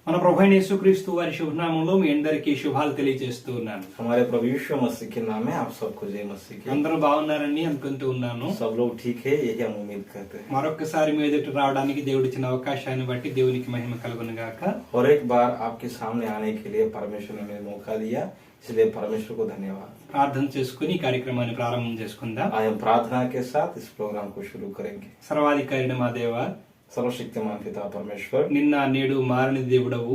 మన ప్రభు అయిన యేసుక్రీస్తు వారి శుభనామంలో మీ అందరికీ శుభాలు తెలియజేస్తూ ఉన్నాను. हमारे प्रभु यीशु मसीह के नाम में आप सबको जय मसीह की। అందరూ బాగున్నారని అనుకుంటూ ఉన్నాను. सब लोग ठीक है यही हम उम्मीद करते हैं। మరొకసారి మీ ఎదుట రావడానికి దేవుడు ఇచ్చిన అవకాశాన్ని బట్టి దేవునికి మహిమ కలుగును గాక. और एक बार आपके सामने आने के लिए परमेश्वर ने हमें मौका दिया, इसलिए परमेश्वर को धन्यवाद। ప్రార్థన చేసుకుని ఈ కార్యక్రమాన్ని ప్రారంభం చేసుకుందాం. आज हम प्रार्थना के साथ इस प्रोग्राम को शुरू करेंगे। సర్వాధికారి మా దేవ, सर्वशक्तिमान पिता परमेश्वर, నిన్న నేడు మారని దేవుడవు,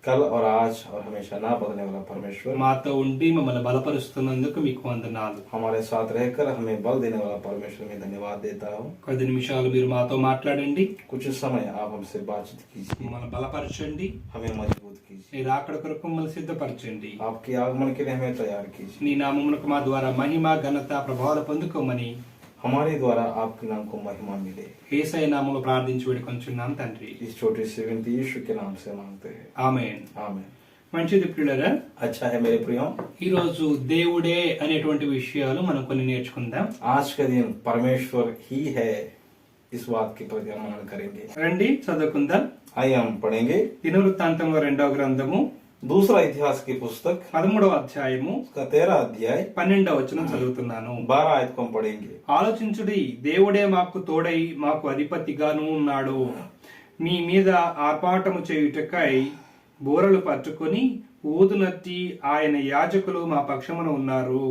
कल और आज और हमेशा ना बदलने वाला परमेश्वर, మాతో ఉండి మమ్మల్ని బలపరుస్తున్నందుకు మీకు వందనాలు. हमारे साथ रहकर हमें बल देने वाला परमेश्वर में धन्यवाद देता हूँ। కొద్ది నిమిషాలు మీరు మాతో మాట్లాడండి, कुछ समय आप हमसे बातचीत कीजिए, మమ్మల్ని బలపరచండి, हमें मजबूत कीजिए, మీరు అక్కడ కొరకు మమ్మల్ని సిద్ధపరచండి. आपके आगमन के लिए हमें तैयार कीजिए। నీ నామమునకు మా ద్వారా మహిమ ఘనత ప్రభావాలు పొందుకోమని हमारे द्वारा आपके नाम को महिमा मिले, యేసయ్య నామములో ప్రార్థించి వేడుకొంచున్నాం తండ్రి. इस छोटी सी विनती यीशु के नाम से मांगते हैं, ఆమేన్. आमीन। మంచిది ప్రియులారా, अच्छा है मेरे प्रियो, ఈ రోజు దేవుడే అనేటువంటి విషయాలు మనం కొన్ని నేర్చుకుందాం. आज का दिन परमेश्वर ही है, इस बात के प्रति हम मनन करेंगे। రండి చదువుకుందాం. आइए हम पढ़ेंगे దినవృత్తాంతంలో 2వ గ్రంథము दूसरा इतिहास की पुस्तक 13వ అధ్యాయము उसका 13 अध्याय 12వ వచనం చదువుతున్నాను. 12 आयत को हम पढ़ेंगे। ఆలోచించుడి, దేవుడే మాకు తోడై మాకు అధిపతిగాను ఉన్నాడు. మీ మీద ఆర్పాటము చేయుటకై బోరలు పట్టుకొని ఊదునట్టి ఆయన యాజకులు మా పక్షమున ఉన్నారు.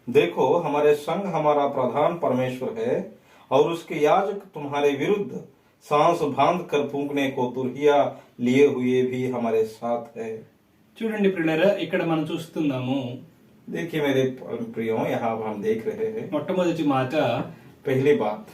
देखो हमारे संग हमारा प्रधान परमेश्वर है, और उसके याजक तुम्हारे विरुद्ध सांस बांध कर फूंकने को तुरहिया लिए हुए भी हमारे साथ है। చూడండి ప్రియులారా, ఇక్కడ మనం చూస్తున్నాము देखिए मेरे प्रियो, यहाँ हम देख रहे हैं మొట్టమొదటి మాట, पहली बात,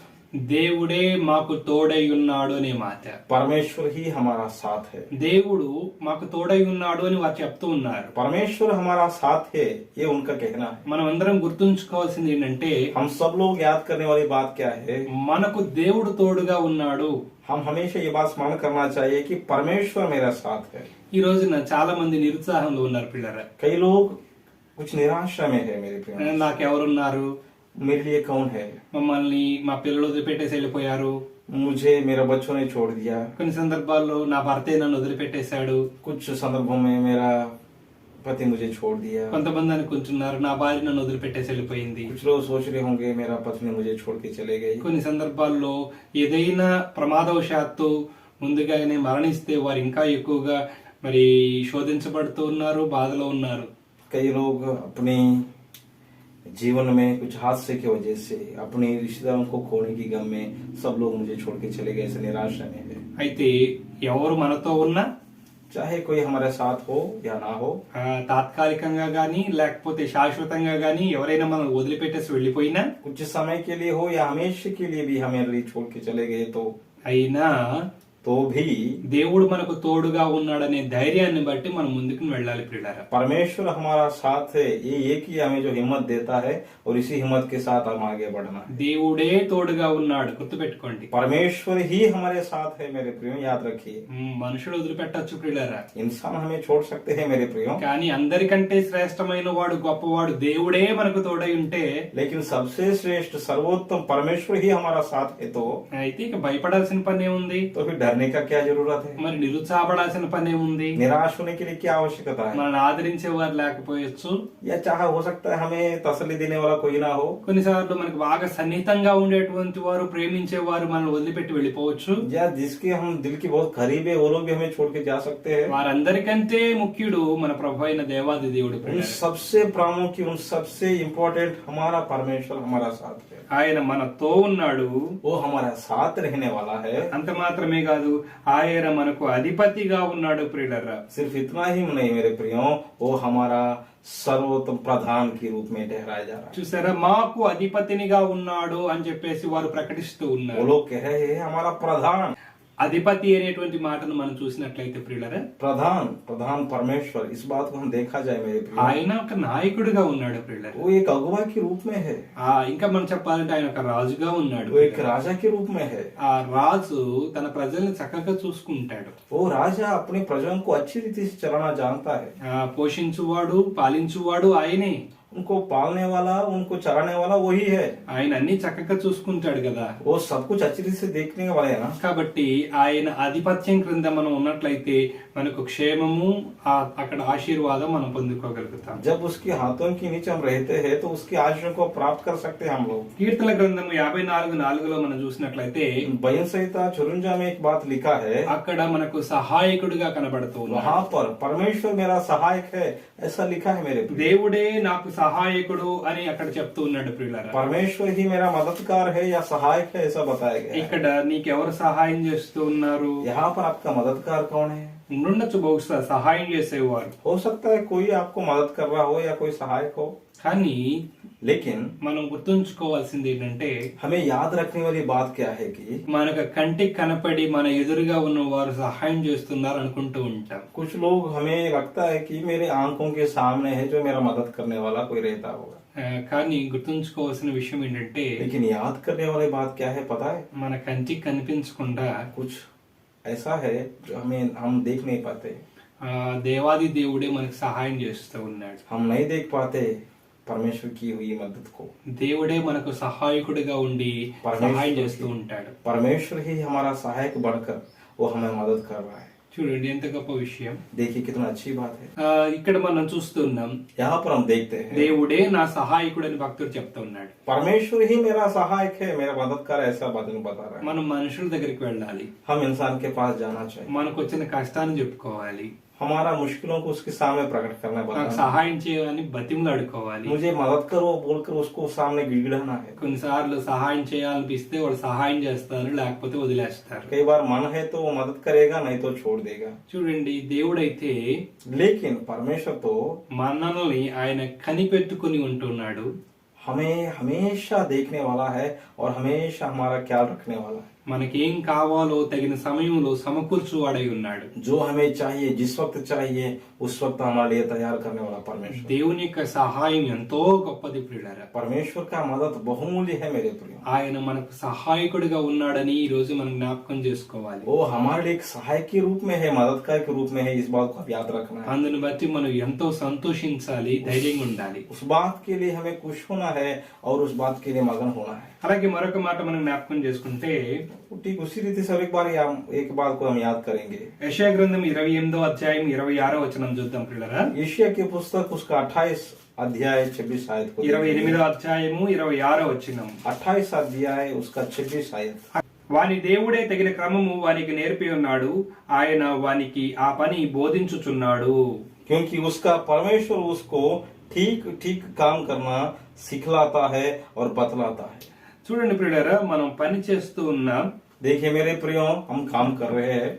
దేవుడే మాకు తోడై ఉన్నాడు అనే మాట. परमेश्वर ही हमारा साथ है। దేవుడు మాకు తోడై ఉన్నాడు అని వారు చెప్తూ ఉన్నారు. परमेश्वर हमारा साथ है, ये उनका कहना है। మనం అందరం గుర్తుంచుకోవాల్సింది ఏంటంటే, हम सब लोग याद करने वाली बात क्या है, మనకు దేవుడు తోడుగా ఉన్నాడు. हम हमेशा ये बात स्मरण करना चाहिए कि परमेश्वर मेरा साथ है। ఈ రోజున చాలా మంది నిరుత్సాహంలో ఉన్నారు పిల్లరా. कई लोग कुछ निराशा में है मेरे प्रियो। నాకెవరున్నారు, मेरे लिए कौन है, మమ్మల్ని మా పిల్లలు వదిలిపెట్టేసి వెళ్ళిపోయారు, मुझे मेरा बच्चों ने छोड़ दिया, కొన్ని సందర్భాల్లో నా భర్తే నన్ను వదిలిపెట్టేశాడు, कुछ संदर्भों में मेरा पति मुझे छोड़ दिया, కొంతమంది అనుకుంటున్నారు నా భార్య నన్ను వదిలిపెట్టేసి వెళ్ళిపోయింది. कुछ लोग सोच रहे होंगे मेरा पत्नी मुझे छोड़ के चले गई। కొన్ని సందర్భాల్లో ఏదైనా ప్రమాదవశాత్తు ముందుగానే మరణిస్తే వారు ఇంకా ఎక్కువగా మరి శోధించబడుతూ ఉన్నారు, బాధలో ఉన్నారు. कई लोग अपने जीवन में कुछ हादसे की वजह से अपने रिश्तेदारों को खोने की गम में सब लोग मुझे छोड़ के चले गए, ऐसे निराशा में है। అయితే ఎవరు మనతో ఉన్నా, चाहे कोई हमारे साथ हो या ना हो, తాత్కాలికంగా గాని లేకపోతే శాశ్వతంగా గాని ఎవరైనా మనం వదిలిపెట్టేసి వెళ్ళిపోయినా, कुछ समय के लिए हो या हमेशा के लिए भी हमें यदि छोड़ के चले गए అయినా तो भी దేవుడు మనకు తోడుగా ఉన్నాడనే ధైర్యాన్ని బట్టి మనం ముందుకు వెళ్ళాలి ప్రియులారా. परमेश्वर हमारा साथ है, ये एक ही हमें जो हिम्मत देता है, और इसी हिम्मत के साथ हम आगे बढ़ना है। దేవుడే తోడుగా ఉన్నాడు, గుర్తుపెట్టుకోండి. परमेश्वर ही हमारे साथ है मेरे प्रियो, याद रखिए। మనుషులు వదిలిపెట్టచ్చు ప్రియులారా, इंसान हमें छोड़ सकते हैं मेरे प्रियो, కానీ అందరికంటే శ్రేష్టమైన వాడు గొప్పవాడు దేవుడే మనకు తోడై ఉంటే, लेकिन सबसे श्रेष्ठ सर्वोत्तम परमेश्वर ही हमारा साथ है, तो అయితే ఇక భయపడాల్సిన పని ఏముంది, फिर डरने का क्या जरूरत है, మరి నిరుత్సాహపడాల్సిన పని ఏముంది, निराश होने के लिए क्या आवश्यकता है, మనల్ని ఆదరించే వారు లేకపోవచ్చు, या चाह हो सकता है हमें तसल्ली देने वाला कोई ना हो, కొన్నిసార్లు మనకు బాగా సన్నిహితంగా ఉండేటువంటి వారు, ప్రేమించే వారు మనల్ని వదిలిపెట్టి వెళ్ళిపోవచ్చు. या जिसके हम दिल की बहुत करीब है वो लोग भी हमें छोड़ के जा सकते हैं। వారందరికంటే ముఖ్యుడు మన ప్రభు అయిన దేవాది దేవుడు. उन सबसे प्रामुख्य, उन सबसे इम्पोर्टेंट हमारा परमेश्वर हमारा साथ है, ఆయన మనతో ఉన్నాడు. वो हमारा साथ रहने वाला है। అంత మాత్రమే కాదు, ఆయన మనకు అధిపతిగా ఉన్నాడు ప్రియులరా. सिर्फ इतना ही नहीं मेरे प्रियो, वो हमारा सर्वोत्तम प्रधान के रूप में ठहराया जा रहा है। చూసారా, మాకు అధిపతినిగా ఉన్నాడు అని చెప్పేసి వారు ప్రకటిస్తూ वो ఉన్నారు. लोग कह रहे हैं हमारा प्रधान, అధిపతి అనేటువంటి మాటను మనం చూసినట్లయితే ప్రియులరా, प्रधान प्रधान परमेश्वर, इस बात को हम देखा जाए मेरे प्रियो, ఆయన ఒక నాయకుడిగా ఉన్నాడు ప్రియులరా. वो एक अगुवा के रूप में है, ఇంకా మనం చెప్పాలంటే ఆయన ఒక రాజుగా ఉన్నాడు. वो एक राजा के रूप में है। ఆ రాజు తన ప్రజల్ని చక్కగా చూసుకుంటాడు. वो राजा अपने प्रजों को अच्छी रीति से चलाना जानता है। పోషించువాడు, పాలించువాడు ఆయనే. उनको पालने वाला, उनको चराने वाला वही है। ఆయన అన్ని చక్కగా చూసుకుంటాడు కదా, वो सब कुछ अच्छी रीति से देखने वाले है ना। కాబట్టి ఆయన ఆధిపత్యం క్రింద మనం ఉన్నట్లయితే మనకు క్షేమము అక్కడ ఆశీర్వాదం మనం పొందుకోగలుగుతాం. जब उसके हाथों के नीचे हम रहते हैं तो उसकी आशीष को प्राप्त कर सकते हैं हम लोग। కీర్తన గ్రంథము 54:4 మనం చూసినట్లయితే भजन संहिता 54 में एक बात लिखा है, అక్కడ మనకు సహాయకుడిగా కనబడుతూ ఉన్నాడు. वहाँ पर परमेश्वर मेरा सहायक है ऐसा लिखा है मेरे प्रिय। దేవుడే నాకు సహాయకుడు అని అక్కడ చెప్తూ ఉన్నాడు ప్రియులారా. परमेश्वर ही मेरा मददगार है या सहायक है ऐसा बताया गया है। ఇక్కడ నీకెవరు సహాయం చేస్తూ ఉన్నారు? यहाँ पर आपका मददगार कौन है? ఉండొచ్చు బహుశా సహాయం చేసేవారు, हो सकता है कोई आपको मदद कर रहा हो या कोई सहायक हो, కానీ लेकिन మనం గుర్తుంచుకోవాల్సింది ఏంటంటే हमें याद रखने वाली बात क्या है कि మనకు కంటికి కనపడి మన ఎదురుగా ఉన్న వారు సహాయం చేస్తున్నారు అనుకుంటూ ఉంటాం. कुछ लोग हमें लगता है कि मेरे आंखों के सामने है जो मेरा मदद करने वाला कोई रहता होगा, కానీ గుర్తుంచుకోవాల్సిన విషయం ఏంటంటే लेकिन याद करने वाली बात क्या है पता है? మన కంటికి కనిపించకుండా कुछ ऐसा है जो हम देख नहीं पाते, దేవాది దేవుడే మనకు సహాయం చేస్తూ ఉన్నాడు. हम नहीं देख पाते परमेश्वर की हुई मदद को। దేవుడే మనకు సహాయకుడిగా ఉండి సహాయం చేస్తూ ఉంటాడు. परमेश्वर ही हमारा सहायक बनकर वो हमें मदद कर रहा है। చూడండి ఎంత గొప్ప విషయం. देखिए कितना अच्छी बात है। ఇక్కడ మనం చూస్తున్నాం यहाँ पर हम देखते हैं దేవుడే నా సహాయకుడు అని భక్తుడు చెప్తా ఉన్నాడు. परमेश्वर ही मेरा सहायक है, मेरा मददगार ऐसा वचन बता रहा है। మనం మనుషుల దగ్గరికి వెళ్ళాలి, हम इंसान के पास जाना चाहिए, మనకు వచ్చిన కష్టాన్ని చెప్పుకోవాలి, हमारा मुश्किलों को उसके सामने प्रकट करना నాకు बताना, సహాయం చేయాలని బతిమలాడుకోవాలి. मुझे मदद करो बोलकर उसको सामने गिड़गिड़ाना है। కొన్నిసార్లు సహాయం చేయాలనిపిస్తే వాళ్ళు సహాయం చేస్తారు, లేకపోతే వదిలేస్తారు. कई बार मन है तो वो मदद करेगा, नहीं तो छोड़ देगा। చూడండి దేవుడైతే लेकिन परमेश्वर तो మనల్ని ఆయన కనిపెట్టుకుని ఉంటున్నాడు. हमें हमेशा देखने वाला है और हमेशा हमारा ख्याल रखने वाला है। మనకేం కావాలో తగిన సమయంలో సమకూర్చువాడై ఉన్నాడు. जो हमें चाहिए जिस वक्त चाहिए उस वक्त हमारे लिए तैयार करने वाला परमेश्वर। దేవుని యొక్క సహాయం ఎంతో గొప్పది ప్రియులారా. परमेश्वर का मदद बहुमूल्य है मेरे प्रिय। ఆయన మనకు సహాయకుడిగా ఉన్నాడని ఈ రోజు మనం జ్ఞాపకం చేసుకోవాలి. वो हमारे लिए एक सहायक के रूप में है, मददगार के रूप में है, इस बात को आप याद रखना है। అందుని బట్టి మనం ఎంతో సంతోషించాలి, ధైర్యంగా ఉండాలి. उस बात के लिए हमें खुश होना है और उस बात के लिए मगन होना है। అలాగే మరొక మాట మనం జ్ఞాపకం చేసుకుంటే ठीक उसी रीति से एक बात को हम याद करेंगे। యెషయా గ్రంథం 28:26 వచనం చూద్దాం ప్రియులారా. यशायाह की पुस्तक उसका 28 अध्याय 26 आयत को 28:26 వచనం. 28 अध्याय उसका 26 आयत। వాని దేవుడే తగిన క్రమము వానికి నేర్పి ఉన్నాడు, ఆయన వానికి ఆ పని బోధించుచున్నాడు. क्योंकि उसका परमेश्वर उसको ठीक ठीक काम करना सिखलाता है और बतलाता है। చూడండి ప్రియులారా, మనం పని చేస్తూ ఉన్నాం. देखिए मेरे प्रियो, हम काम कर रहे हैं,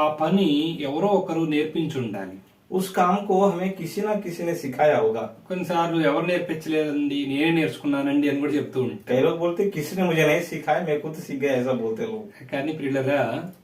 ఆ పని ఎవరో ఒకరు నేర్పించి ఉండాలి. उस काम को हमें किसी ना किसी ने सिखाया होगा। కొన్నిసార్లు ఎవరు నేర్పించలేదండి, నేనే నేర్చుకున్నానండి అని కూడా చెప్తూ ఉంటారు. कई लोग बोलते किसी ने मुझे नहीं सिखाया, मैं खुद सीख गया, ऐसा बोलते लोग। కానీ ప్రియులారా,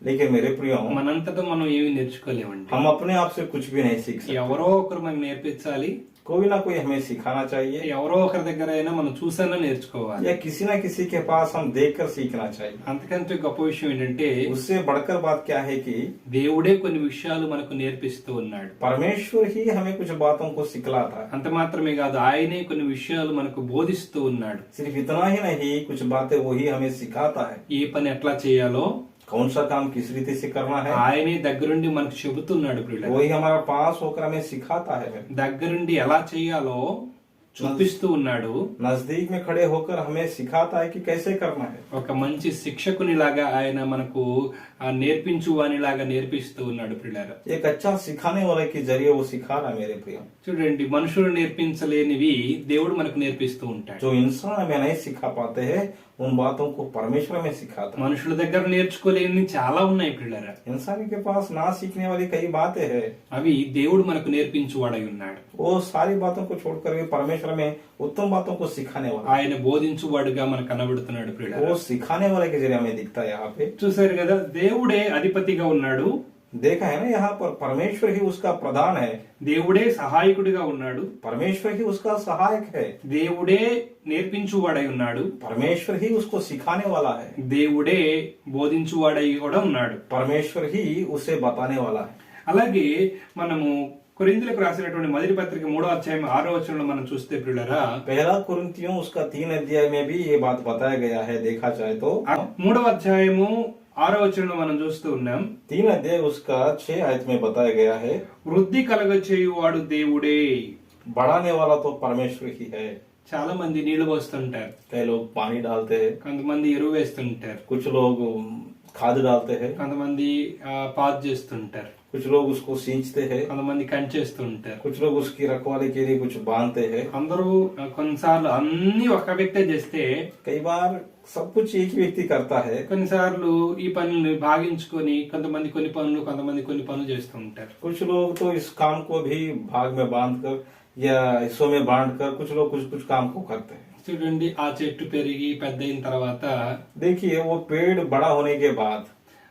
लेकिन मेरे प्रियो, మనంతటా మనం ఏమి నేర్చుకోలేమండి. हम अपने आप से कुछ भी नहीं सीख सकते। ఎవరో ఒకరు మనకు నేర్పించాలి, कोई ना कोई हमें सिखाना चाहिए, ఎవరో ఒకరి దగ్గర అయినా మనం చూసైనా నేర్చుకోవాలి. या किसी ना किसी के पास हम देखकर सीखना चाहिए। అంతకంటే గొప్ప విషయం ఏంటంటే उससे बढ़कर बात क्या है कि దేవుడే కొన్ని విషయాలు మనకు నేర్పిస్తూ ఉన్నాడు. परमेश्वर ही हमें कुछ बातों को सिखलाता है। అంత మాత్రమే కాదు, ఆయనే కొన్ని విషయాలు మనకు బోధిస్తూ ఉన్నాడు. सिर्फ इतना ही नहीं, कुछ बातें वही हमें सिखाता है। ఏ పని ఎట్లా చేయాలో कौन सा काम किस रीति से करना है ఆయనే దగ్గరుండి మనకు చెబుతున్నాడు ప్రియులారా. वही हमारा पास होकर हमें सिखाता है। దగ్గరుండి ఎలా చేయాలో చూపిస్తూ ఉన్నాడు. नजदीक में खड़े होकर हमें सिखाता है कि कैसे करना है। ఒక మంచి శిక్షకుని లాగా ఆయన మనకు నేర్పించు వానిలాగా నేర్పిస్తూ ఉన్నాడు ప్రియులారా. एक अच्छा सिखाने वाले के जरिए वो सिखा रहा है मेरे प्रिय। చూడండి, మనుషులు నేర్పించలేనివి దేవుడు మనకు నేర్పిస్తూ ఉంటాడు. जो इंसान हमें नहीं सिखा पाते हैं उन बातों को परमेश्वर में सिखाता है। మనుషుల దగ్గర నేర్చుకోలేని చాలా ఉన్నాయి ప్రియులారా. इंसान के पास ना सीखने वाली कई बातें हैं, అవి దేవుడు మనకు నేర్పించువాడై ఉన్నాడు. वो सारी बातों को छोड़कर के परमेश्वर में उत्तम बातों को सिखाने वाला, ఆయన బోధించువాడుగా మనకు కనబడుతున్నాడు ప్రియులారా. वो सिखाने वाले के जरिए हमें दिखता है। यहाँ पे చూసారు కదా, దేవుడే అధిపతిగా ఉన్నాడు, देखा है ना, यहाँ पर परमेश्वर ही उसका प्रधान है, దేవుడే సహాయకుడిగా ఉన్నాడు, परमेश्वर ही उसका सहायक है, దేవుడే నేర్పించువాడై ఉన్నాడు, परमेश्वर ही उसको सिखाने वाला है, దేవుడే బోధించువాడై కూడా ఉన్నాడు. परमेश्वर ही उसे बताने वाला है। అలాగే మనము కొరింథీయులకు రాసినటువంటి మొదటి పత్రిక 3వ అధ్యాయం 6వ వచనంలో మనం చూస్తే ప్రియులారా, पहला कुरिन्थियों उसका 3 अध्याय में भी ये बात बताया गया है, देखा जाए तो 3వ అధ్యాయము 6వ వచనంలో మనం చూస్తూ ఉన్నాం, 3 अध्याय उसका 6 आयत में बताया गया है, వృద్ధి కలగచేయువాడు దేవుడే. बढ़ाने वाला तो परमेश्वर ही है। చాలా మంది నీళ్లు పోస్తుంటారు, कई लोग पानी डालते हैं, కొంతమంది ఎరువు వేస్తుంటారు, कुछ लोग खाद डालते हैं, కొంతమంది పాదు చేస్తుంటారు, कुछ लोग उसको सींचते हैं, కొంతమంది కంచేస్తుంటారు. कुछ लोग उसकी रखवाली के लिए कुछ बांधते हैं। అందరూ కొన్నిసార్లు అన్ని ఒక వ్యక్తే చేస్తే, कई बार सब कुछ एक ही व्यक्ति करता है। కొన్నిసార్లు ఈ పనులు భాగించుకొని కొంతమంది కొన్ని పనులు, కొంతమంది కొన్ని పనులు చేస్తూ ఉంటారు. कुछ लोग तो इस काम को भी भाग में बांध कर या हिस्सों में बांट कर कुछ लोग कुछ कुछ काम को करते हैं। చూడండి, ఆ చెట్టు పెరిగి పెద్ద అయిన తర్వాత, देखिए वो पेड़ बड़ा होने के बाद,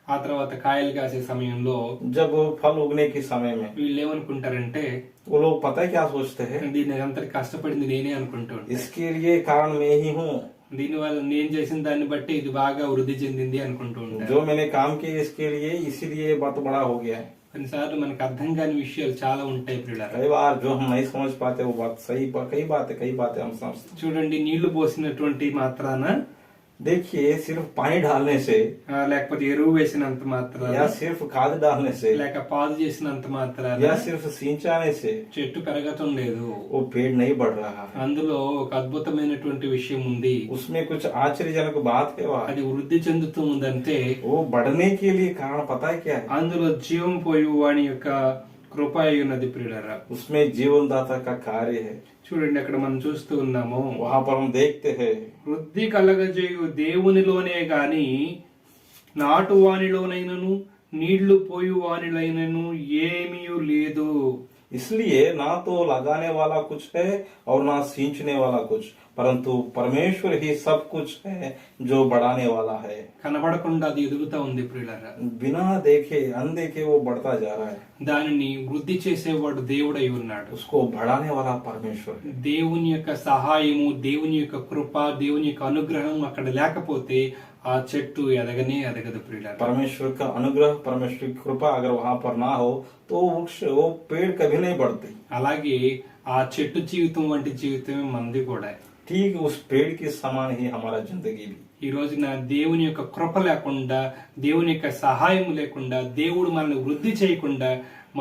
ఆ తర్వాత కాయలు కాసే సమయంలో जब वो फल उगने के समय में, వీళ్ళు ఏమనుకుంటారంటే, वो लोग पता है क्या सोचते हैं, దీన్ని అంతటి కష్టపడింది నేనే అనుకుంటూ ఉంటాను, इसके लिए कारण मैं ही हूँ, దీనివల్ల నేను చేసిన దాన్ని బట్టి ఇది బాగా వృద్ధి చెందింది అనుకుంటూ ఉంటారు. जो मैंने काम किया इसके लिए, इसीलिए ये बात बड़ा हो गया है। కొన్నిసార్లు మనకు అర్థం కాని విషయాలు చాలా ఉంటాయి ప్రియులారా. कई बार जो हम नहीं समझ पाते वो बात सही, कई बातें हम समझते। చూడండి, నీళ్లు పోసినటువంటి మాత్రాన, देखिए सिर्फ पानी डालने से లేకపోతే ఎరువు వేసినంత మాత్రాన, या सिर्फ खाद डालने से లేక పాదు చేసినంత మాత్రాన या सिर्फ सिंचाने से చెట్టు పెరగటం లేదు. वो पेड़ नहीं बढ़ रहा है। అందులో ఒక అద్భుతమైనటువంటి విషయం ఉంది. उसमें कुछ आश्चर्यजनक बात है, అది వృద్ధి చెందుతూ ఉందంటే वो बढ़ने के लिए कारण पता है क्या है? అందులో జీవం పోయి వాని యొక్క కృప అయి ఉన్నది ప్రియులారా. उसमें जीवनदाता का कार्य है। చూడండి, అక్కడ మనం చూస్తూ ఉన్నాము, वहां पर हम देखते हैं వృద్ధి కలగజేయు దేవునిలోనే గాని నాటు వానిలోనైనను నీళ్లు పోయు వానిలైనను ఏమీ లేదు. इसलिए ना तो लगाने वाला कुछ है और ना सींचने वाला कुछ, परंतु परमेश्वर ही सब कुछ है जो बढ़ाने वाला है। కనబడకుండా అది ఎదుగుతా ఉంది ప్రియులారా. बिना देखे अनदेखे वो बढ़ता जा रहा है। దానిని వృద్ధి చేసేవాడు దేవుడై ఉన్నాడు. उसको बढ़ाने वाला परमेश्वर है। దేవుని యొక్క సహాయము, దేవుని యొక్క కృప, దేవుని యొక్క అనుగ్రహం అక్కడ లేకపోతే ఆ చెట్టు ఎదగనే ఎదగదు ప్రియులారా. परमेश्वर का अनुग्रह, परमेश्वर की कृपा अगर वहां पर ना हो तो वृक्ष, वो पेड़ कभी नहीं बढ़ते। అలాగే ఆ చెట్టు జీవితం వంటి జీవితమే మనది కూడా. ठीक उस पेड़ के समान ही हमारा जिंदगी भी। ఈ రోజున దేవుని యొక్క కృప లేకుండా, దేవుని యొక్క సహాయం లేకుండా, దేవుడు మనల్ని వృద్ధి చేయకుండా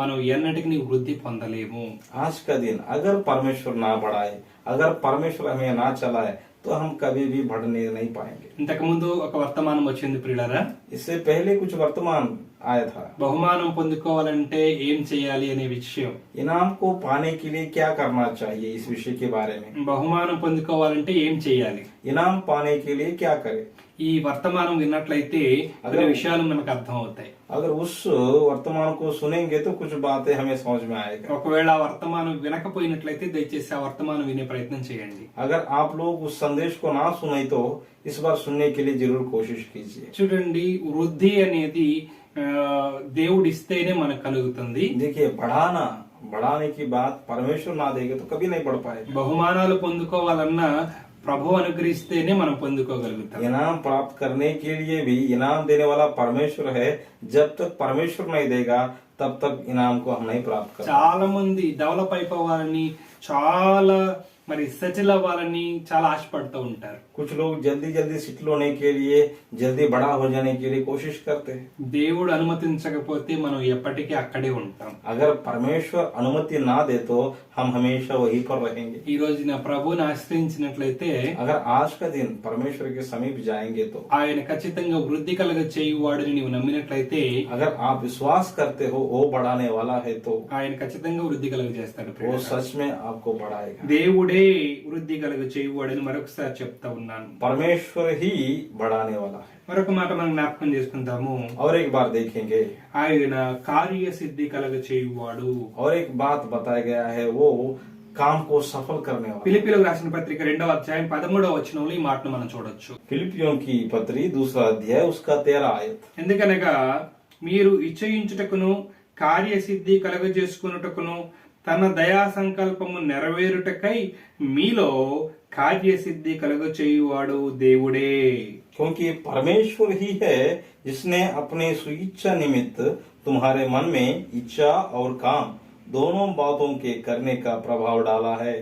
మనం ఎన్నటికీ వృద్ధి పొందలేము. आज का दिन अगर परमेश्वर ना बढ़ाए, अगर परमेश्वर हमें ना चलाए तो हम कभी भी बढ़ने नहीं पाएंगे। ఇంతకు ముందు ఒక వర్తమానం వచ్చింది ప్రియులారా. इससे पहले कुछ वर्तमान आया था। బహుమానం పొందుకోవాలంటే ఏం చేయాలి అనే విషయం. इनाम को पाने के लिए क्या करना चाहिए, इस विषय के बारे में। బహుమానం పొందుకోవాలంటే ఏం చేయాలి, इनाम पाने के लिए क्या करें। ఈ వర్తమానం విన్నట్లయితే కొన్ని విషయాలు మనకు అర్థం అవుతాయి. अगर उस वर्तमान को सुनेंगे तो कुछ बातें हमें समझ में आएगा। ఒకవేళ ఆ వర్తమానం వినకపోయినట్లయితే దయచేసి ఆ వర్తమానం వినే ప్రయత్నం చేయండి. अगर आप लोग उस संदेश को ना सुने तो इस बार सुनने के लिए जरूर कोशिश कीजिए। చూడండి, వృద్ధి అనేది దేవుడు ఇస్తేనే మనకు కలుగుతుంది. देखिए बढ़ाने की बात परमेश्वर ना देगा तो कभी नहीं बढ़ पाएगा। బహుమానాలు పొందుకోవాలన్నా ప్రభు అనుగ్రహిస్తేనే మనం పొందుకోగలుగుతాం. इनाम प्राप्त करने के लिए भी इनाम देने वाला परमेश्वर है। जब तक परमेश्वर नहीं देगा तब तक इनाम को हम नहीं प्राप्त कर। చాలా మంది డెవలప్ అయిపోవాలని, చాలా సెటిల్ అవ్వాలని చాలా ఆశపడుతూ ఉంటారు. कुछ लोग जल्दी जल्दी सेटल होने के लिए, जल्दी बड़ा हो जाने के लिए कोशिश करते हैं। దేవుడు అనుమతించకపోతే మనం ఎప్పటికీ అక్కడే ఉంటాం. अगर परमेश्वर अनुमति ना दे तो हम हमेशा वहीं पर रहेंगे। ఈ రోజున ప్రభువుని ఆశ్రయించినట్లయితే अगर आज का दिन परमेश्वर के समीप जाएंगे तो, ఆయన ఖచ్చితంగా వృద్ధి కలగ చేయువాడని నీవు నమ్మినట్లయితే, अगर आप विश्वास करते हो वो बढ़ाने वाला है तो ఆయన ఖచ్చితంగా వృద్ధి కలగ చేస్తాడు. वो सच में आपको बढ़ाएगा। దేవుడే వృద్ధి కలగ చేయువాడని మరొకసారి చెప్తా ఉన్నాను. परमेश्वर ही बढ़ाने वाला है। మరొక మాట మనం జ్ఞాపకం చేసుకుందాము. और एक बार देखेंगे, ఆయన కార్యసిద్ధి కలగ చేయువాడు. और एक बात बताया गया है, वो काम को सफल करने वाला। ఫిలిప్పీయులకు రాసిన పత్రిక 2వ అధ్యాయం 13వ వచనంలో ఈ మాటను మనం చూడొచ్చు. फिलिपियों की पत्री 2 अध्याय उसका 13 आयत। ఎందుకనగా మీరు ఇచ్చయించుటకును కార్యసిద్ధి కలగజేసుకున్నటకును తన దయా సంకల్పము నెరవేరుటకై మీలో కార్యసిద్ధి కలుగచేయువాడు దేవుడే. क्योंकि परमेश्वर ही है जिसने अपने स्वेच्छा निमित्त तुम्हारे मन में इच्छा और काम दोनों बातों के करने का प्रभाव डाला है।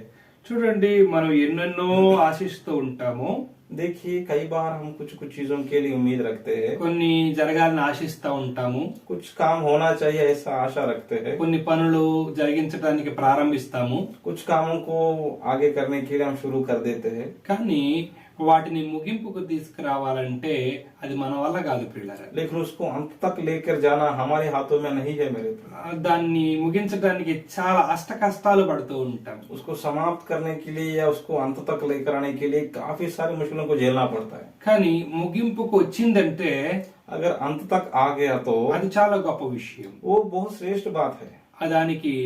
చూడండి, మనం ఎన్నెన్నో ఆశిస్తూ ఉంటాము. देखिए कई बार हम कुछ कुछ चीजों के लिए उम्मीद रखते हैं, కొన్ని జరగాలని ఆశిస్తూ ఉంటాము. कुछ काम होना चाहिए ऐसा आशा रखते हैं, కొన్ని పనులు జరిగించడానికి ప్రారంభిస్తాము. कुछ कामों को आगे करने के लिए हम शुरू कर देते हैं, కానీ వాటిని ముగింపుకు తీసుకురావాలంటే అది మన వల్ల కాదు ప్రియులారా. लेकिन उसको अंत तक लेकर जाना हमारे हाथों में नहीं है मेरे प्रिय। దాన్ని ముగించడానికి చాలా అష్ట కష్టాలు పడుతూ ఉంటాం. उसको समाप्त करने के लिए या उसको अंत तक लेकर आने के लिए काफी सारी मुश्किलों को झेलना पड़ता है। కానీ ముగింపుకు వచ్చిందంటే अगर अंत तक आ गया तो అది చాలా గొప్ప విషయం. वो बहुत श्रेष्ठ बात है, దానికి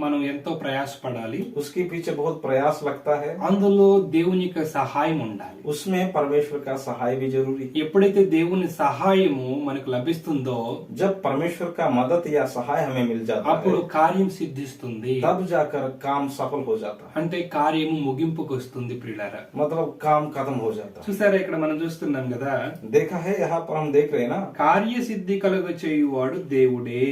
మనం ఎంతో ప్రయాసపడాలి. उसके पीछे बहुत प्रयास लगता है, అందులో దేవుని యొక్క సహాయం ఉండాలి. उसमें परमेश्वर का सहाय भी जरूरी है। ఎప్పుడైతే దేవుని సహాయము మనకు లభిస్తుందో जब परमेश्वर का मदद या सहाय हमें मिल जाता అప్పుడు है, కార్యం సిద్ధిస్తుంది. तब जाकर काम सफल हो जाता है, అంటే కార్యము ముగింపుకు వస్తుంది ప్రియులారా. मतलब काम खत्म हो जाता है। చూసారా, ఇక్కడ మనం చూస్తున్నాం కదా, देखा है यहाँ पर हम देख रहे हैं ना, కార్యసిద్ధి కలుగ చేయువాడు దేవుడే.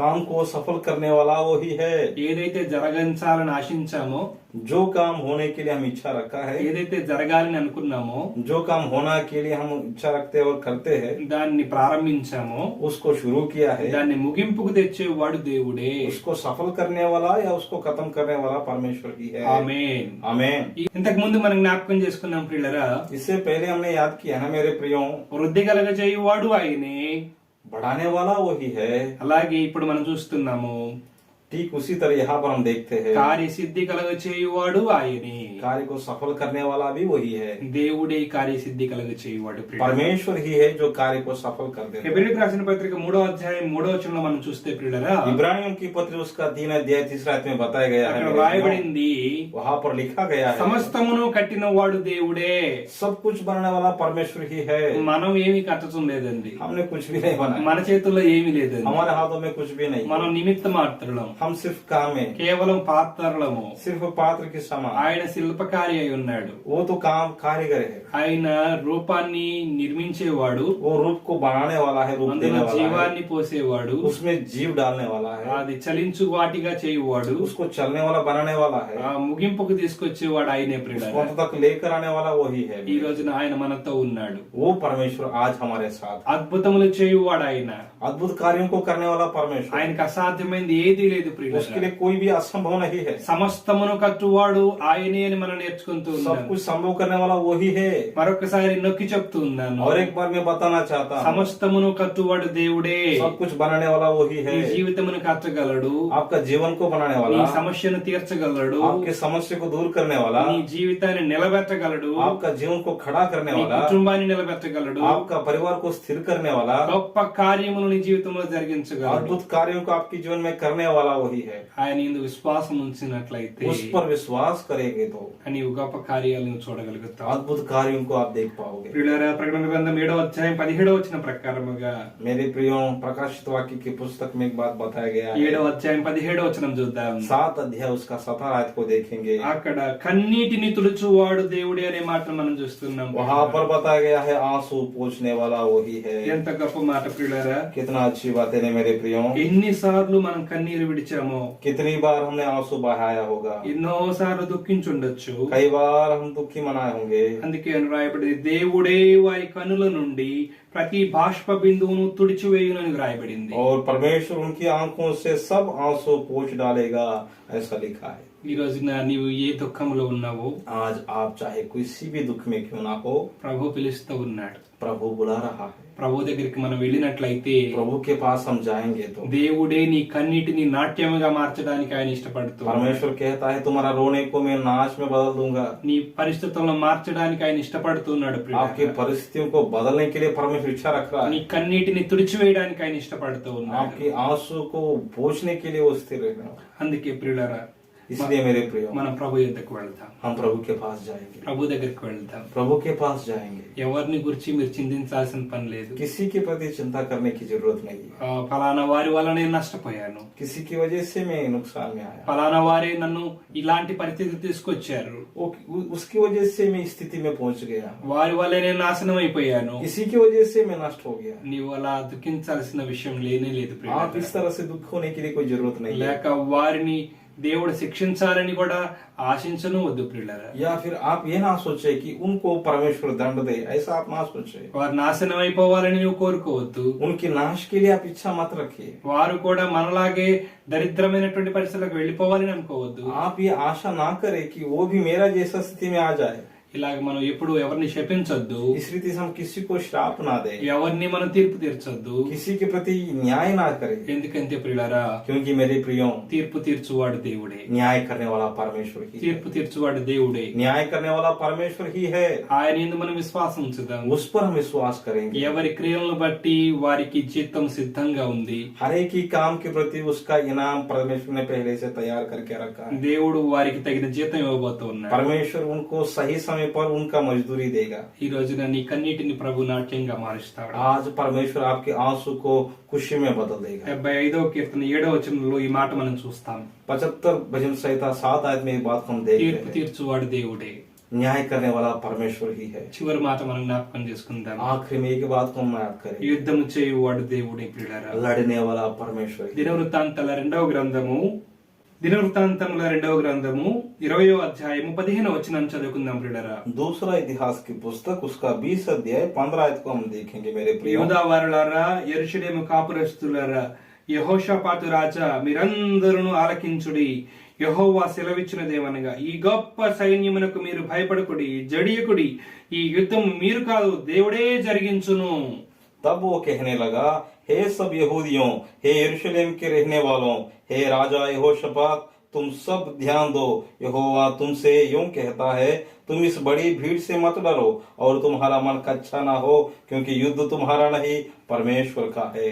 काम को सफल करने वाला वही है। ఏదైతే జరగించాలని ఆశించామో, जो काम होने के लिए हम इच्छा रखा है, ఏదైతే జరగాలని అనుకున్నామో, जो काम होना के लिए हम इच्छा रखते हैं और करते हैं, దాన్ని ప్రారంభించామో, उसको शुरू किया है, దాన్ని ముగింపుకు తెచ్చేవాడు దేవుడే. उसको सफल करने वाला या उसको खत्म करने वाला परमेश्वर ही है। ఆమేన్. आमीन। ఇంతకు ముందు మనం జ్ఞాపకం చేసుకున్నాం ప్రియులరా, इससे पहले हमने याद किया ना मेरे प्रियों, వృద్ధి కలగ చేయువాడు ఆయనే. बढ़ाने वाला वही है। అలాగే ఇప్పుడు మనం చూస్తున్నాము, ठीक उसी तरह यहाँ पर हम देखते हैं, కార్యసిద్ధి కలగ చేయువాడు ఆయనే. कार्य को सफल करने वाला भी वही है। దేవుడే కార్యసిద్ధి కలగ చేయువాడు. परमेश्वर ही है जो कार्य को सफल कर देता है। హెబ్రీయులకు రాసిన పత్రిక 3వ అధ్యాయం 3వ వచనంలో మనం చూస్తే ప్రియులరా, इब्रानियों की पत्री उसका 3 अध्याय 3 आयत में बताया गया है, అక్కడ मेरे प्रियों, రాయబడింది, वहाँ पर लिखा गया है, సమస్తమును కట్టిన వాడు దేవుడే. सब कुछ बनाने वाला परमेश्वर ही है। మనం ఏమి కట్టడం లేదండి, हमने कुछ भी नहीं बनाया, మన చేతుల్లో ఏమి లేదండి. हमारे हाथों में कुछ भी नहीं, మనం నిమిత్త మాత్రులం, हम सिर्फ काम है, కేవలం పాత్రలము. सिर्फ पात्र के समान। ఆయన శిల్పకారి అయి ఉన్నాడు. वो तो काम कारीगर है, ఆయన రూపాన్ని నిర్మించేవాడు, वो रूप को बनाने वाला है, रूप అందులో देने वाला है, జీవాన్ని పోసేవాడు, उसमें जीव डालने वाला है, అది చలించు వాటిగా చేయువాడు, उसको चलने वाला बनाने वाला है, ఆ ముగింపుకు తీసుకొచ్చేవాడు ఆయనే उसको ప్రియులారా. अंत तक लेकर आने वाला वही है। ఈ రోజున ఆయన మనతో ఉన్నాడు. वो परमेश्वर आज हमारे साथ, అద్భుతములు చేయువాడు ఆయన. अद्भुत कार्यों को करने वाला परमेश्वर, ఆయనకు అసాధ్యమైంది ఏదీ లేదు उसके ప్రియులారా. लिए कोई भी असंभव नहीं है, సమస్తమును కట్టువాడు ఆయనే అని మనం నేర్చుకుంటూ सब ఉన్నాం. कुछ संभव करने वाला वही है। మరొకసారి నొక్కి చెప్తూ ఉన్నాను, और एक बार मैं बताना चाहता हूँ, సమస్తమును కట్టువాడు దేవుడే. सब कुछ बनाने वाला वही నీ है, జీవితమును కట్టగలడు, आपका जीवन को बनाने నీ वाला, సమస్యను తీర్చగలడు, आपके समस्या को दूर करने वाला, నీ జీవితాన్ని నిలబెట్టగలడు, आपका जीवन को खड़ा करने నీ वाला, కుటుంబాన్ని నిలబెట్టగలడు, आपका परिवार को स्थिर करने वाला, గొప్ప కార్యములు నీ జీవితంలో జరిగించగలడు. अद्भुत कार्यों को आपके जीवन में करने वाला वही है। ఆయన ఇందుకు విశ్వాసం ఉంచినట్లయితే उस पर विश्वास करेंगे तो నీవు గొప్ప కార్యాలు నువ్వు చూడగలుగుతావు. अद्भुत कार्यों को आप देख पाओगे। ప్రియులారా, ప్రకటన గ్రంథం 7వ అధ్యాయం 17వ వచనం ప్రకారముగా, मेरे प्रियो, प्रकाशित वाक्य की पुस्तक में एक बात बताया गया है, 7వ అధ్యాయం 17వ వచనం చూద్దాం. 7 अध्याय उसका 17 आयत को देखेंगे, అక్కడ కన్నీటిని తుడుచువాడు దేవుడే అనే మాట మనం చూస్తున్నాం. वहाँ पर बताया गया है आंसू पोंछने वाला वही है। ఎంత గొప్ప మాట ప్రియులారా. कितना अच्छी बात है मेरे प्रियो, ఎన్నిసార్లు మనం కన్నీరు విడిచామో, कितनी बार हमने आंसू बहाया होगा, ఎన్నోసార్లు దుఃఖించుండొచ్చు. कई बार हम दुखी मनाए होंगे। అందుకే రాయబడింది, దేవుడే వారి కనుల నుండి ప్రతి బాష్ప బిందువును తుడిచివేయునని రాయబడింది. और परमेश्वर उनकी आंखों से सब आंसू पोंछ डालेगा, ऐसा लिखा है। ఈ రోజున నీవు ఏ దుఃఖంలో ఉన్నావో, आज आप चाहे किसी भी दुख में क्यों ना हो, ప్రభు పిలుస్తూ ఉన్నాడు. प्रभु बुला रहा है। ప్రభు దగ్గరికి మనం వెళ్ళినట్లయితే प्रभु के पास हम जाएंगे तो దేవుడే నీ కన్నీటిని నాట్యముగా మార్చడానికి ఆయన ఇష్టపడుతూ परमेश्वर कहता है तुम्हारा रोने को मैं नाच में बदल दूंगा। నీ పరిస్థితులను మార్చడానికి ఆయన ఇష్టపడుతున్నాడు. आपकी परिस्थितियों को बदलने के लिए परमेश्वर इच्छा रख रहा నీ है। కన్నీటిని తుడిచివేయడానికి ఆయన ఇష్టపడుతూ ఉన్నాడు. आपकी आंसू को पोंछने के लिए वो स्थिर रहना। అందుకే ప్రియులారా, इसलिए मेरे प्रियो మనం ప్రభు యొద్దకు వెళ్దాం, हम प्रभु के पास जाएंगे, ప్రభు దగ్గరికి వెళ్దాం. प्रभु के पास जाएंगे. ఎవరిని గురించి మీరు చింతించాల్సిన పని లేదు. किसी के प्रति चिंता करने की जरूरत नहीं है. ఫలానా వారి వల్ల నేను నష్టపోయాను, किसी की वजह से मैं नुकसान में आया, ఫలానా వారే నన్ను ఇలాంటి పరిస్థితి తీసుకొచ్చారు, उसकी वजह से मैं इस स्थिति में पहुंच गया, వారి వల్లే నేను నాశనం అయిపోయాను. इसी की वजह से मैं नष्ट हो गया. నీవు అలా దుఃఖించాల్సిన విషయం లేనే లేదు ప్రియులారా. आप इस तरह से दुख होने के लिए कोई जरूरत नहीं है. లేక వారిని దేవుడు శిక్షించాలని కూడా ఆశించను వద్దు ప్రియులారా. या फिर आप ये ना सोचे कि उनको परमेश्वर दंड दे, ऐसा आप ना सोचे. వారు నాశనం అయిపోవాలని నువ్వు కోరుకోవద్దు. उनके नाश के लिए आप इच्छा मत रखिए. వారు కూడా మనలాగే దరిద్రమైనటువంటి పరిస్థితులకు వెళ్ళిపోవాలని అనుకోవద్దు. आप ये आशा ना करें कि वो भी मेरा जैसा स्थिति में आ जाए. ఇలాగ మనం ఎప్పుడు ఎవరిని శపించొద్దు, इस रीति से हम किसी को श्राप ना दे, ఎవరిని మనం తీర్పు తీర్చొద్దు. किसी के प्रति न्याय ना करें. ఎందుకంటే ప్రియులారా, क्योंकि मेरे प्रियो, తీర్పు తీర్చువాడు దేవుడే, न्याय करने वाला परमेश्वर ही है. తీర్పు తీర్చువాడు దేవుడే. न्याय करने वाला परमेश्वर ही है. ఆయన యందు మనం విశ్వాసం ఉంచుదాం. उस पर हम विश्वास करेंगे. ఎవరి క్రియలను బట్టి వారికి జీతం సిద్ధంగా ఉంది. हर एक ही काम के प्रति उसका इनाम परमेश्वर ने पहले से तैयार करके रखा है. దేవుడు వారికి తగిన జీతం ఇవ్వబోతూ ఉన్నాడు. परमेश्वर उनको सही समय पर उनका मजदूरी देगा. ఈ రోజున నీ కన్నీటిని ప్రభు నాట్యంగా మారుస్తాడు. आज परमेश्वर आपके आंसू को खुशी में बदल देगा. 75వ కీర్తన 7వ వచనంలో ఈ మాట మనం చూస్తాం. 75 भजन संहिता 7 आयत में ये बात हम देखते తీర్పు हैं. తీర్చువాడు దేవుడే. न्याय करने वाला परमेश्वर ही है. చివరి మాట మనం జ్ఞాపకం చేసుకుందాం. आखिर में एक बात को हम याद करें, యుద్ధం చేయువాడు దేవుడే ప్రియులారా. लड़ने वाला परमेश्वर ही. దినవృత్తాంతాల 2వ గ్రంథము 20వ అధ్యాయము 15వ వచనం చదువుకుందాం ప్రియులారా. दूसरा इतिहास की पुस्तक उसका 20 अध्याय 15 आयत को हम देखेंगे मेरे प्रियो. యూదా వారులారా, యెరూషలేము కాపురస్తులారా, యెహోషాపాతు రాజా, మీరందరూ ఆలకించుడి. యెహోవా సెలవిచ్చినదేమనగా, ఈ గొప్ప సైన్యమునకు మీరు భయపడకుడి, జడియకుడి. ఈ యుద్ధం మీరు కాదు, దేవుడే జరిగించును. तब वो कहने लगा, हे सब यहूदियों, हे यरूशलेम के रहने वालों, हे राजा यहोशापात, तुम सब ध्यान दो. यहोवा तुमसे यूं कहता है, तुम इस बड़ी भीड़ से मत डरो और तुम्हारा मन कच्चा ना हो, क्योंकि युद्ध तुम्हारा नहीं परमेश्वर का है.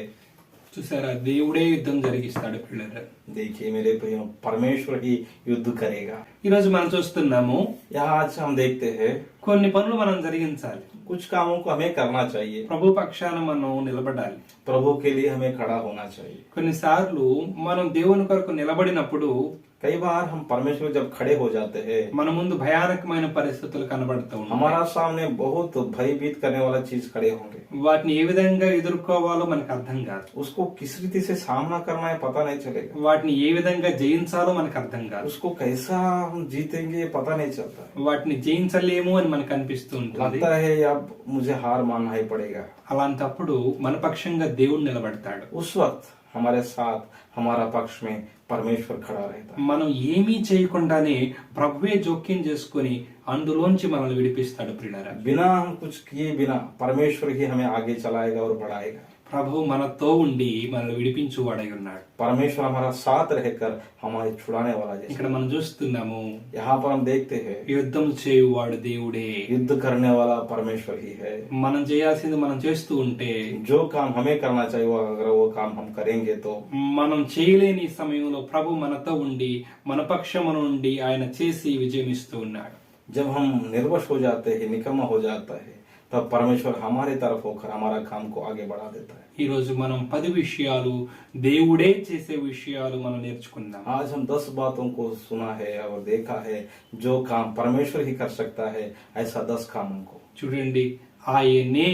చూసారా, దేవుడే యుద్ధం జరిగిస్తాడు పిల్లలు. देखिए मेरे प्रियो, परमेश्वर ही युद्ध करेगा. ఈ రోజు మనం చూస్తున్నాము, यहाँ आज हम देखते हैं కొన్ని పనులు మనం జరిగించాలి. कुछ कामों को हमें करना चाहिए. ప్రభు పక్షాన మనం నిలబడాలి. प्रभु के लिए हमें खड़ा होना चाहिए. కొన్నిసార్లు మనం దేవుని కొరకు నిలబడినప్పుడు कई बार हम परमेश्वर जब खड़े हो जाते हैं, మన ముందు భయానకమైన పరిస్థితులు కనబడుతూ ఉంటాయి. हमारा सामने बहुत भयभीत करने वाला चीज खड़े होंगे. వాటిని ఏ విధంగా ఎదుర్కోవాలో మనకు అర్థం కాదు. उसको किस रीति से सामना करना है पता नहीं चलेगा. వాటిని ఏ విధంగా జయించాలో మనకు అర్థం కాదు. उसको कैसा हम जीतेंगे पता नहीं चलता. వాటిని జయించలేము అని మనకు అనిపిస్తూ ఉంటుంది. लगता है अब मुझे हार मानना ही पड़ेगा. అలాంటప్పుడు మన పక్షంగా దేవుడు నిలబడతాడు. उस वक्त हमारे साथ हमारा पक्ष में परमेश्वर खड़ा रहता है. మనం ఏమీ చేయకుండానే ప్రభువే జోక్యం చేసుకుని అందులోంచి మనల్ని విడిపిస్తాడు ప్రియులారా. बिना हम कुछ किए बिना परमेश्वर ही हमें आगे चलाएगा और बढ़ाएगा. ప్రభు మనతో ఉండి మనల్ని విడిపించువాడై ఉన్నాడు. परमेश्वर हमारा साथ रहकर हमारे छुड़ाने वाला जैसे. ఇక్కడ మనం చూస్తున్నాము, यहाँ पर हम देखते हैं యుద్ధం చేయువాడు దేవుడే. युद्ध करने वाला परमेश्वर ही है. మనం చేయాల్సింది మనం చేస్తూ ఉంటే, जो काम हमें करना चाहिए वो अगर वो काम हम करेंगे तो మనం చేయలేని సమయంలో ప్రభు మనతో ఉండి మన పక్షమున ఉండి ఆయన చేసి విజయం ఇస్తూ ఉన్నాడు. जब हम निर्वश हो जाते हैं, निकम्मा हो जाता है, तब परमेश्वर हमारे तरफ होकर हमारा काम को आगे बढ़ा देता है. ఈ రోజు మనం 10 విషయాలు దేవుడే చేసే విషయాలు మనం నేర్చుకుందాం. आज हम 10 बातों को सुना है और देखा है जो काम परमेश्वर ही कर सकता है, ऐसा 10 कामों को. చూడండి, ఆయనే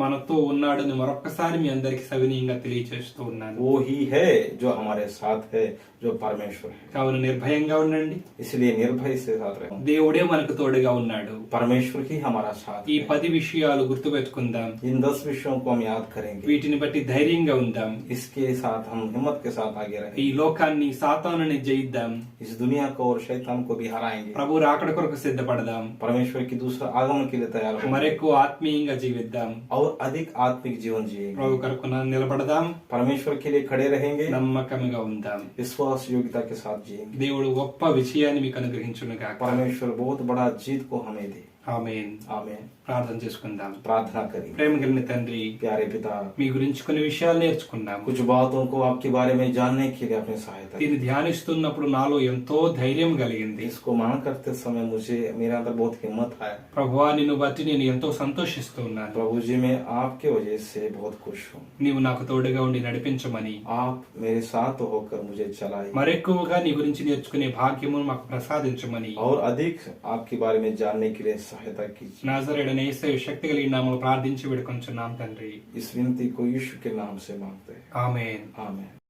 మనతో ఉన్నాడని మరొకసారి మీ అందరికి సవినీయంగా తెలియజేస్తూ ఉన్నాను. वो ही है जो हमारे साथ है, जो परमेश्वर है. కావున నిర్భయంగా ఉండండి. इसलिए निर्भय से साथ रहो. దేవుడే మనకు తోడుగా ఉన్నాడు. परमेश्वर ही हमारा साथ ఈ है. 10 విషయాలు గుర్తుపెట్టుకుందాం. इन 10 विषयों को हम याद करेंगे. వీటిని బట్టి ధైర్యంగా ఉందాం. इसके साथ हम हिम्मत के साथ आगे ఈ रहेंगे. లోకాన్ని సాతానుని జయిద్దాం. इस दुनिया को और शैतान को भी हराएंगे. ప్రభు రాకడ కొరకు సిద్ధపడదాం. परमेश्वर की दूसरा आगमन के लिए तैयार हो మరెక్కువ ఆత్మీయంగా జీవిద్దాం. और अधिक आत्मिक जीवन जिएंगे. ప్రభు కొరకు నిలబడదాం. परमेश्वर के लिए खड़े रहेंगे. నమ్మకంగా ఉందాం. विश्वास योग्यता के साथ जिएंगे. దేవుడు గొప్ప విజయాన్ని మీకు అనుగ్రహించును గాక. परमेश्वर बहुत बड़ा जीत को हमें दे. ఆమేన్. आमीन. ప్రార్థన చేసుకుందాం. प्रार्थना करें। ప్రేమ కలిగిన తండ్రి, प्यारे पिता, మీ గురించి కొన్ని విషయాలు నేర్చుకున్నాము. कुछ बातों को आपके बारे में जानने के लिए अपनी सहायता करें। దీన్ని ధ్యానిస్తున్నప్పుడు నాలో ఎంతో ధైర్యం కలిగింది. इसको मान करते समय मुझे मेरे अंदर बहुत हिम्मत आया। ప్రభువా, నిన్ను బట్టి నేను ఎంతో సంతోషిస్తూ ఉన్నాను. प्रभु जी, मैं आपके वजह से बहुत खुश हूँ। నీవు నాకు తోడుగా ఉండి నడిపించమని, आप मेरे साथ होकर मुझे चलाइए మరెక్కువగా నీ గురించి నేర్చుకునే భాగ్యము మాకు ప్రసాదించమని, और अधिक आपके बारे में जानने के लिए सहायता कीजिए। నాజరేయుడైన యేసు శక్తి కలిగిన నామములో ప్రార్థించి వేడుకొంచున్నాం తండ్రి. इस विनती को यीशु के नाम से मांगते हैं। ఆమేన్. आमीन।